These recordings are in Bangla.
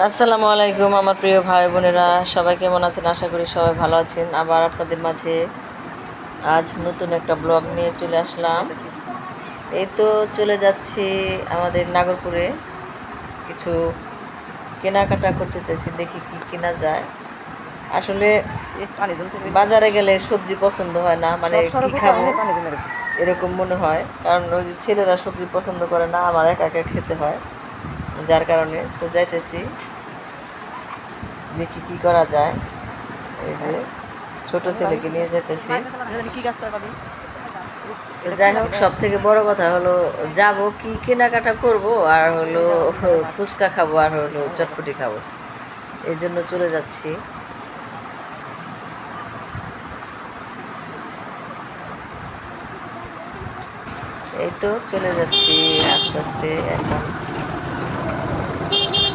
আসসালামু আলাইকুম আমার প্রিয় ভাই বোনেরা, সবাই কেমন আছেন? আশা করি সবাই ভালো আছেন। আবার আপনাদের মাঝে আজ নতুন একটা ব্লগ নিয়ে চলে আসলাম। এই তো চলে যাচ্ছি আমাদের নাগরপুরে, কিছু কেনাকাটা করতে চাইছি, দেখি কি কেনা যায়। আসলে বাজারে গেলে সবজি পছন্দ হয় না, মানে কি খাবো এরকম মনে হয়, কারণ ওই যে ছেলেরা সবজি পছন্দ করে না, আমার একা একা খেতে হয়, যার কারণে তো যাইতেছি, দেখি কি করা যায়। এই যে ছোট ছেলেকে নিয়ে যেতেছি। তো যাই হোক, সব থেকে বড় কথা হলো যাব কি কেনাকাটা করব, আর হলো ফুচকা খাবো, আর হলো চটপটি খাবো, এই জন্য চলে যাচ্ছি। এই তো চলে যাচ্ছি আস্তে আস্তে। এখন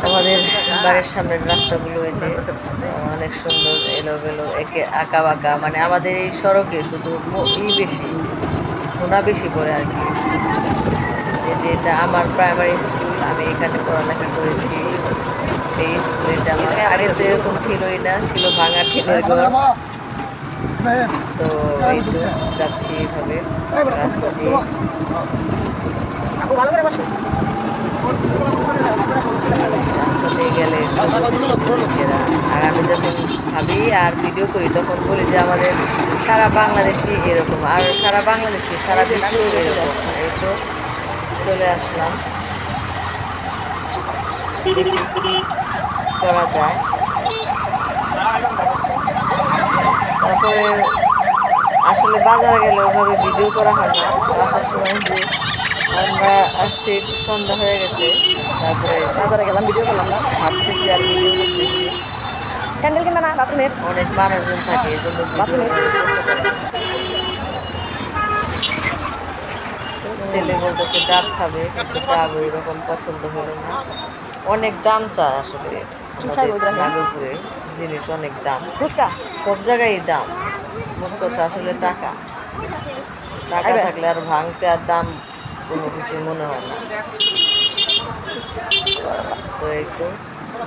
আমাদের বাড়ির সামনের রাস্তাগুলো এই যে অনেক সুন্দর, এলোমেলো, একে আঁকা বাঁকা, মানে আমাদের এই সড়কে শুধু বেশি ঘোনা বেশি পড়ে আর কি। এই যে এটা আমার প্রাইমারি স্কুল, আমি এখানে পড়ালেখা করেছি। সেই স্কুল এটা আমার, আগে তো এরকম ছিলই না, ছিল ভাঙা টিনের ঘর। তো এই তো যাচ্ছি এইভাবে রাস্তা দিয়ে। রাস্তা দিয়ে গেলে লোকেরা, আর আমি যখন ভাবি আর ভিডিও করি তখন বলি যে আমাদের সারা বাংলাদেশই এরকম, আর সারা বাংলাদেশে সারা বিশ্ব এরকম। এই তো চলে আসলাম, দেখি কি করা যায়। তারপরে আসলে বাজারে গেলে ওভাবে ভিডিও করা হয় না। আসার সময় যে আমরা আসছি, সন্ধ্যা হয়ে গেছে, তারপরে বাজারে গেলাম, ভিডিও করলাম না, ভাবতেছি আর ভিডিও করতেছি। স্যান্ডেল কিনা না, বাথরুমের অনেক মানুষজন থাকে, এই জন্য বাথরুমের ছেলে বলতেছে ডাব খাবে, কিন্তু ডাব এরকম পছন্দ হলো না, অনেক দাম চায় আসলে। নাগরপুরে জিনিস অনেক দাম, ফুচকা সব জায়গায় দাম। মোট কথা আসলে টাকা টাকা থাকলে আর ভাঙতে আর দাম কোনো কিছু মনে হয় না। তো এই তো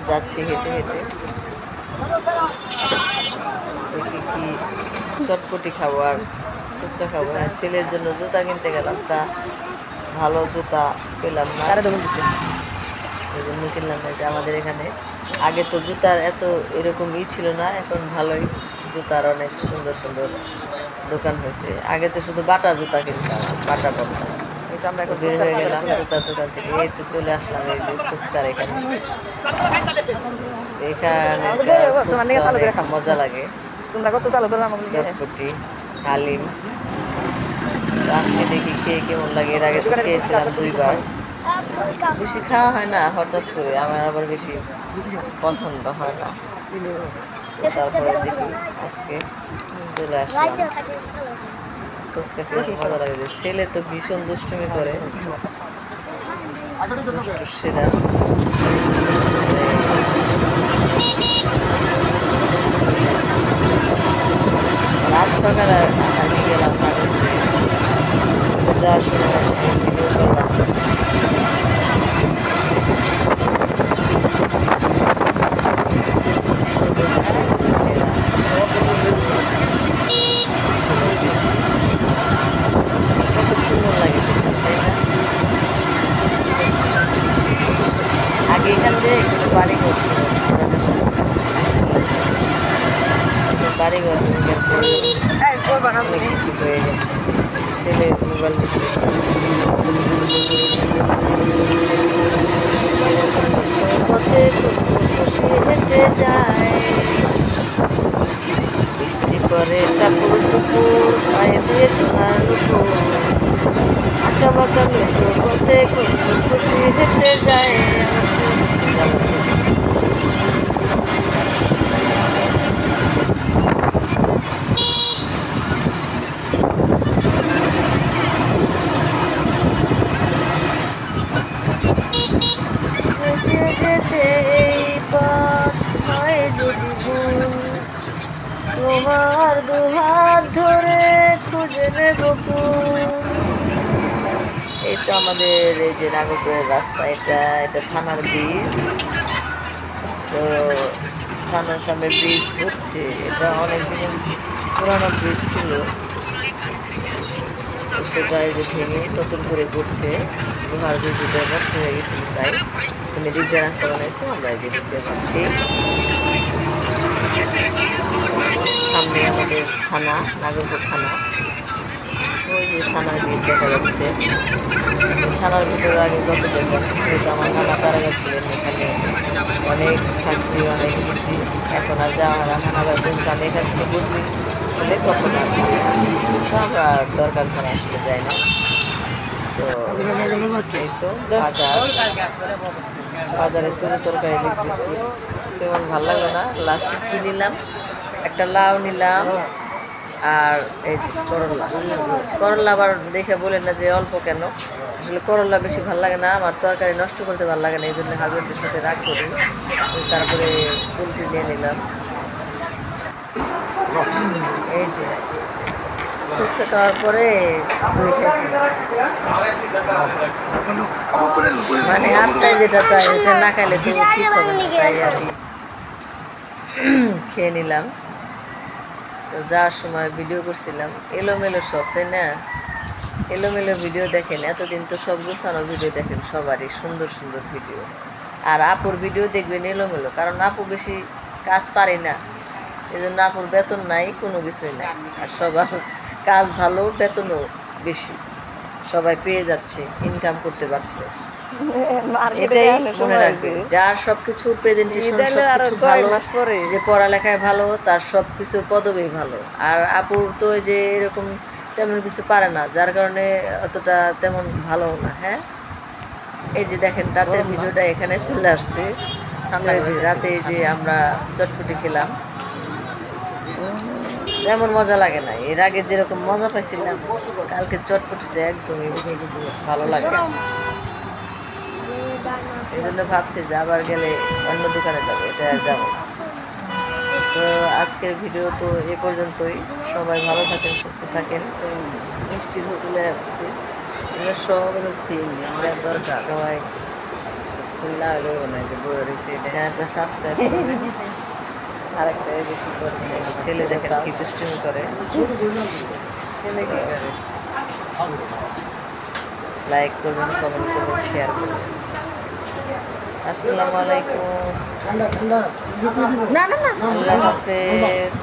যাচ্ছি হেঁটে হেঁটে, দেখি কি চটপটি খাবো আর ফুচকা খাবো। হ্যাঁ, ছেলের জন্য জুতা কিনতে গেলাম, তা ভালো জুতা পেলাম না, এই জন্য কিনলাম না। যে আমাদের এখানে আগে তো জুতার এত এরকম ছিল না, এখন ভালোই জুতার অনেক সুন্দর সুন্দর দোকান হয়েছে। আগে তো শুধু বাটা জুতা কিনতাম, বাটা পড়তাম। আমরা এখন বের হয়ে গেলাম জুতার দোকান থেকে, এই তো চলে আসলাম এই যে ফুচকার এখানে। এখানে মজা লাগে, চটপটি, হালিম। আজকে দেখি খেয়ে কেমন লাগে। এর আগে তো খেয়েছিলাম 2বার, বেশি খাওয়া হয় না, হঠাৎ করে আমার আবার বেশি পছন্দ হয় না। তারপরে দেখি আজকে চলে আসলাম ফুচকা খেতে, মজা লাগে। ছেলে তো ভীষণ দুষ্টুমি করে, সেটা রাত সকালে আমি গেলাম নাগরপুরে, যাওয়ার সময় ভিডিও করলাম। কত সুন্দর লাগে, তাই না? আগে এখান থেকে কোনো বাড়ি ঘর ছিল, আমরা যখন স্কুলে বাড়িঘর হয়ে গেছে, অনেক কিছু হয়ে গেছে। ছেলে মোবাইল নিতেছে, পথে সে হেঁটে যায়, বৃষ্টি পরে টাপুর টুপুর, পায়ে দিয়ে সোনার নুপুর, আঁকা বাঁকা মেঠো পথে খুশি হেঁটে যায়। যেতে যেতে এই পথ হয় যদি ভুল, তোমার দুহাত ধরে খুঁজে নেব কুল। এই তো আমাদের এই যে নাগরপুরের রাস্তা, এটা থানার ব্রিজ। তো থানার সামনে ব্রিজ হচ্ছে, এটা অনেক দিনের পুরানো ব্রিজ ছিল, তো সেটা এই যে ভেঙে নতুন করে করছে। লোহার ব্রিজটা নষ্ট হয়ে গেছিল, তাই দিক দিয়ে রাস্তা বানাইছে, আমরা এই যে দিক দিয়ে পাচ্ছি। সামনে আমাদের থানা, নাগরপুর থানা, ওই যে থানার গেট দেখা যাচ্ছে। থানার ভিতরে আগে কত যেতাম, যেহেতু আমার নানা কারাগার ছিলেন, এখানে অনেক থাকছি, অনেক গেছি। এখন আর যাওয়া হয় না, নানা ভাই বলছে আমি এখান থেকে বদলি হলে কখন আর তো আমরা দরকার ছাড়া আসলে যাই না। তো এই তো বাজারে তরকারি দেখতেছি, তেমন ভালো লাগলো না। লাস্টে কী নিলাম, একটা লাউ নিলাম, আর এই যে করলা আবার দেখে বলেন না যে অল্প কেন, আসলে করলা বেশি ভালো লাগে না আমার, তরকারি নষ্ট করতে ভালো লাগে না, এই জন্য হাজবেন্ডের সাথে রাগ করি। তারপরে পোলট্রি নিয়ে নিলাম। এই যে ফুচকা খাওয়ার পরে দই খাইছি, মানে আটটায় যেটা চাই ওটা না খাইলে তো ঠিক হবে না, তাই আর খেয়ে নিলাম। তো যাওয়ার সময় ভিডিও করছিলাম, এলোমেলো সব, তাই না? এলোমেলো ভিডিও দেখেন, এতদিন তো সব গোছানো ভিডিও দেখেন, সবারই সুন্দর সুন্দর ভিডিও। আর আপুর ভিডিও দেখবেন এলোমেলো, কারণ আপু বেশি কাজ পারে না, এই জন্য আপুর বেতন নাই, কোনো কিছুই নাই। আর সবার কাজ ভালো, বেতনও বেশি, সবাই পেয়ে যাচ্ছে, ইনকাম করতে পারছে। এটাই মনে রাখবে, যার সবকিছু প্রেজেন্টেশন সবকিছু ভালো, যে পড়ালেখায় ভালো, তার সবকিছু পদবি ভালো। আর আপুর তো যে এরকম তেমন কিছু পারে না, যার কারণে অতটা তেমন ভালো না। হ্যাঁ, এই যে দেখেন রাতের ভিডিওটা এখানে চলে আসছে। রাতে যে আমরা চটপটি খেলাম, তেমন মজা লাগে না, এর আগে যেরকম মজা পাইছিলাম, কালকে চটপটিটা একদমই ভালো লাগে। এই জন্য ভাবছি যে আবার গেলে অন্য দোকানে যাবো, এটা আর যাবো না। তো আজকের ভিডিও তো এ পর্যন্তই। সবাই ভালো থাকেন, সুস্থ থাকেন। মিষ্টির হোটেলে আসছি, এগুলো সব হলো সিম, আমার দরকার। সবাই চ্যানেলটা সাবস্ক্রাইব করবেন। আরেকটা ছেলে দেখেন কি দুষ্টুমি করে, ছেলে কি করে, লাইক করবেন, কমেন্ট করবেন, শেয়ার করবেন। আসসালামু আলাইকুম, আল্লাহ হাফেজ।